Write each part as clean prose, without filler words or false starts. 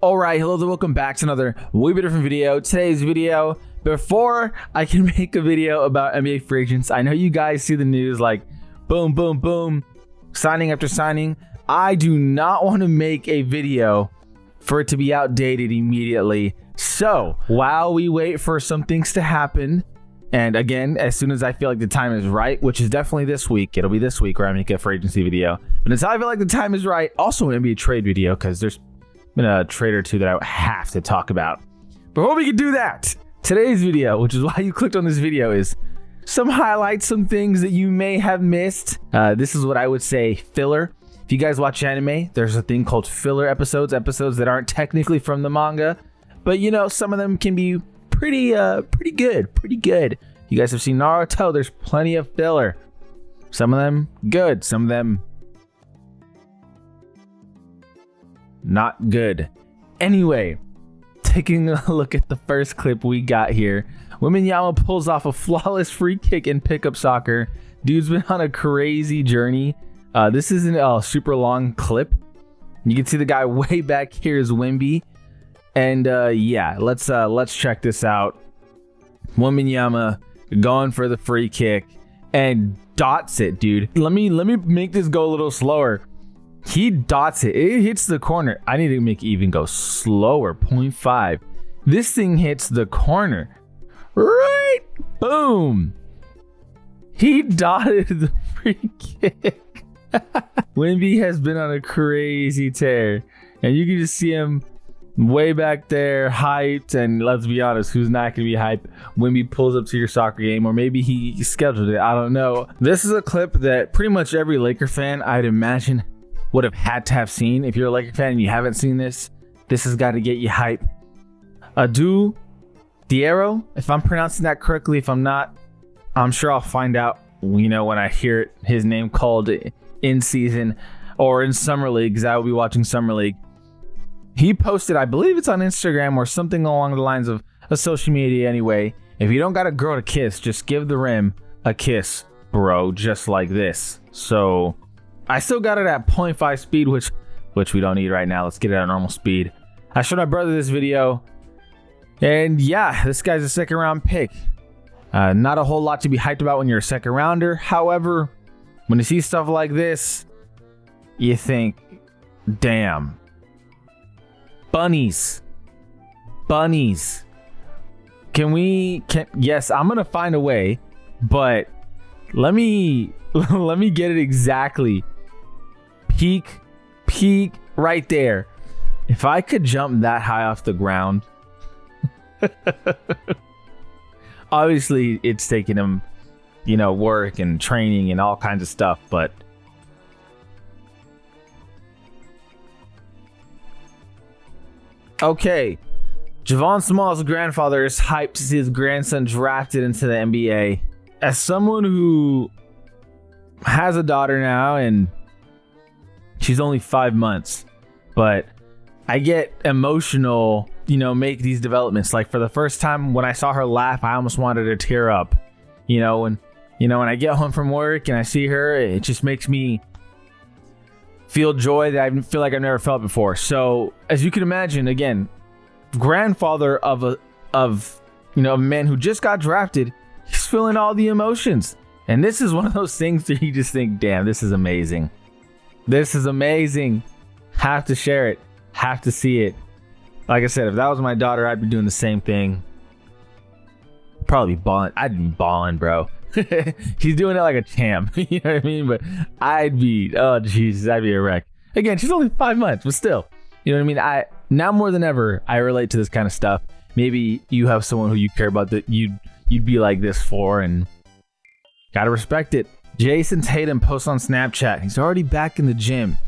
Alright, hello there, welcome back to another way bit different video. Today's video, before I can make a video about NBA free agents, I know you guys see the news like boom, boom, boom, signing after signing. I do not want to make a video for it to be outdated immediately. So while we wait for some things to happen, and again, as soon as I feel like the time is right, which is definitely this week, it'll be this week where I make a free agency video. But until I feel like the time is right, also an NBA trade video, because there's been a trade or two that I have to talk about. Before we can do that, today's video, which is why you clicked on this video, is some highlights, some things that you may have missed. This is what I would say filler. If you guys watch anime, there's a thing called filler episodes that aren't technically from the manga, but you know, some of them can be pretty good. You guys have seen Naruto, there's plenty of filler. Some of them good, some of them not good. Anyway, taking a look at the first clip we got here. Wembanyama pulls off a flawless free kick in pickup soccer. Dude's been on a crazy journey. This isn't a super long clip. You can see the guy way back here is Wemby. And yeah, let's check this out. Wembanyama going for the free kick and dots it, dude. Let me make this go a little slower. He dots it. It hits the corner. I need to make it even go slower. 0.5. This thing hits the corner. Right. Boom. He dotted the free kick. Wemby has been on a crazy tear. And you can just see him way back there, hyped. And let's be honest, who's not going to be hyped? Wemby pulls up to your soccer game, or maybe he scheduled it. I don't know. This is a clip that pretty much every Laker fan, I'd imagine, would have had to have seen. If you're a Laker fan and you haven't seen this, this has got to get you hype. Adu Diero, if I'm pronouncing that correctly. If I'm not, I'm sure I'll find out, you know, when I hear his name called in season or in Summer League, because I will be watching Summer League. He posted, I believe it's on Instagram or something along the lines of a social media anyway. If you don't got a girl to kiss, just give the rim a kiss, bro, just like this. So I still got it at 0.5 speed, which we don't need right now. Let's get it at normal speed. I showed my brother this video, and yeah, this guy's a second round pick. Not a whole lot to be hyped about when you're a second rounder. However, when you see stuff like this, you think, damn. Bunnies. Yes, I'm gonna find a way, but let me get it exactly. Peak right there. If I could jump that high off the ground. Obviously it's taking him, you know, work and training and all kinds of stuff, but okay. Javon Small's grandfather is hyped to see his grandson drafted into the NBA. As someone who has a daughter now, and she's only 5 months, but I get emotional, you know, make these developments. Like for the first time when I saw her laugh, I almost wanted to tear up. You know, when I get home from work and I see her, it just makes me feel joy that I feel like I've never felt before. So as you can imagine, again, grandfather of a man who just got drafted, he's feeling all the emotions. And this is one of those things that you just think, damn, this is amazing. This is amazing. Have to share it. Have to see it. Like I said, if that was my daughter, I'd be doing the same thing. Probably balling. I'd be balling, bro. He's doing it like a champ. You know what I mean? But I'd be, oh Jesus, I'd be a wreck. Again, she's only 5 months, but still. You know what I mean? Now more than ever, I relate to this kind of stuff. Maybe you have someone who you care about that you'd be like this for, and gotta respect it. Jason Tatum posts on Snapchat. He's already back in the gym.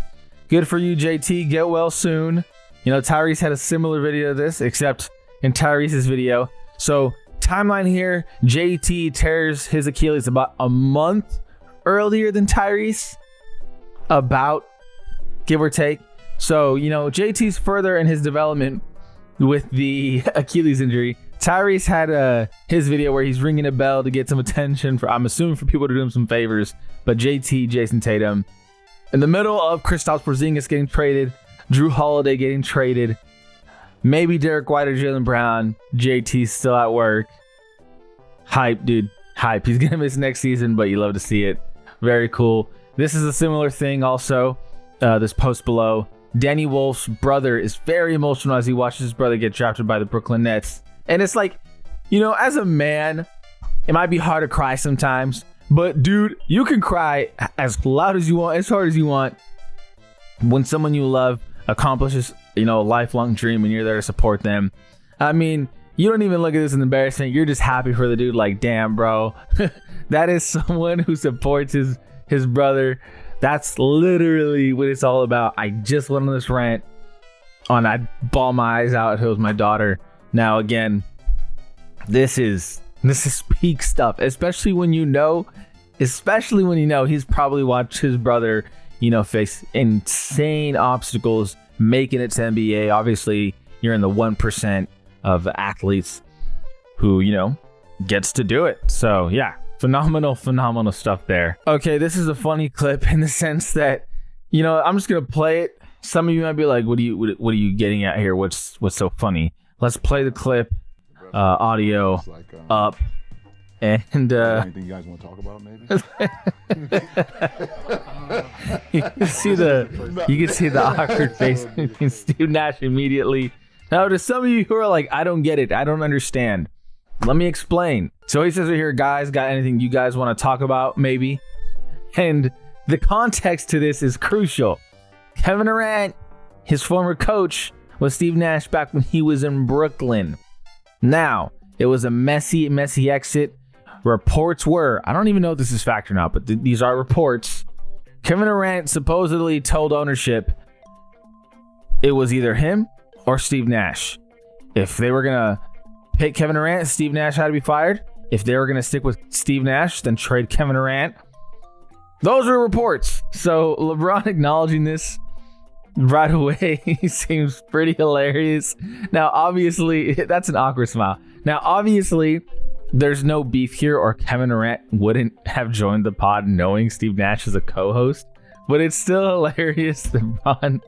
Good for you, JT. Get well soon. You know, Tyrese had a similar video to this, except in Tyrese's video. So, timeline here, JT tears his Achilles about a month earlier than Tyrese. About, give or take. So, you know, JT's further in his development with the Achilles injury. Tyrese had his video where he's ringing a bell to get some attention for, I'm assuming, for people to do him some favors. But JT, Jason Tatum, in the middle of Kristaps Porzingis getting traded, Drew Holiday getting traded, Maybe Derek White or Jaylen Brown. JT's still at work. Hype, dude. Hype. He's going to miss next season, but you love to see it. Very cool. This is a similar thing also. This post below. Danny Wolf's brother is very emotional as he watches his brother get drafted by the Brooklyn Nets. And it's like, you know, as a man, it might be hard to cry sometimes. But, dude, you can cry as loud as you want, as hard as you want. When someone you love accomplishes, you know, a lifelong dream and you're there to support them. I mean, you don't even look at this as embarrassment. You're just happy for the dude. Like, damn, bro. That is someone who supports his brother. That's literally what it's all about. I just went on this rant on I'd bawl my eyes out if it was my daughter. Now, again, this is peak stuff, especially when you know he's probably watched his brother, you know, face insane obstacles making it to NBA. Obviously, you're in the 1% of athletes who, you know, gets to do it. So, yeah, phenomenal stuff there. Okay, this is a funny clip in the sense that, you know, I'm just going to play it. Some of you might be like, what are you getting at here? What's so funny? Let's play the clip, audio up. And anything you guys want to talk about, maybe? you can see the awkward face in Steve Nash immediately. Now, to some of you who are like, I don't get it, I don't understand, let me explain. So he says right here, guys, got anything you guys want to talk about, maybe? And the context to this is crucial. Kevin Durant, his former coach, was Steve Nash back when he was in Brooklyn. Now, it was a messy exit. Reports were, I don't even know if this is fact or not, but these are reports. Kevin Durant supposedly told ownership it was either him or Steve Nash. If they were going to pick Kevin Durant, Steve Nash had to be fired. If they were going to stick with Steve Nash, then trade Kevin Durant. Those were reports. So LeBron acknowledging this right away seems pretty hilarious. Now, obviously, that's an awkward smile. Now, obviously, there's no beef here, or Kevin Durant wouldn't have joined the pod knowing Steve Nash is a co-host. But it's still hilarious that Bron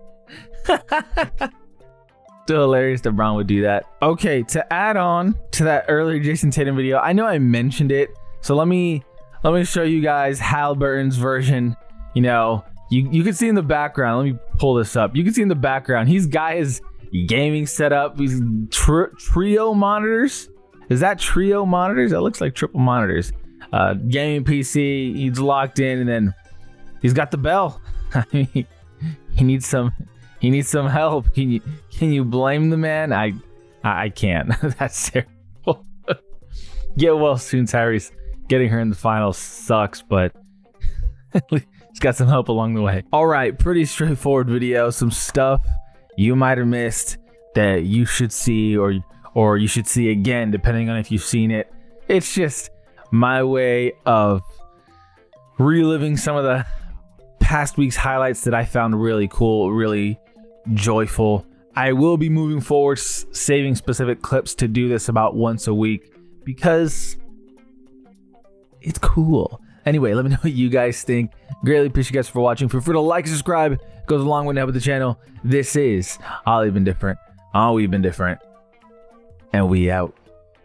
would do that. Okay, to add on to that earlier Jason Tatum video, I know I mentioned it, so let me show you guys Halliburton's version. You know, you can see in the background. Let me pull this up. You can see in the background, he's got his gaming setup. These trio monitors. Is that trio monitors? That looks like triple monitors. Gaming PC. He's locked in, and then he's got the bell. I mean, he needs some help. Can you blame the man? I can't. That's terrible. Get well soon, Tyrese. Getting her in the finals sucks, but he's got some help along the way. All right, pretty straightforward video. Some stuff you might have missed that you should see, or you should see again, depending on if you've seen it. It's just my way of reliving some of the past week's highlights that I found really cool, really joyful. I will be moving forward, saving specific clips to do this about once a week because it's cool. Anyway, let me know what you guys think. Greatly appreciate you guys for watching. Feel free to like and subscribe. It goes a long way to help with the channel. This is All Even Different. All We've Been Different. And we out.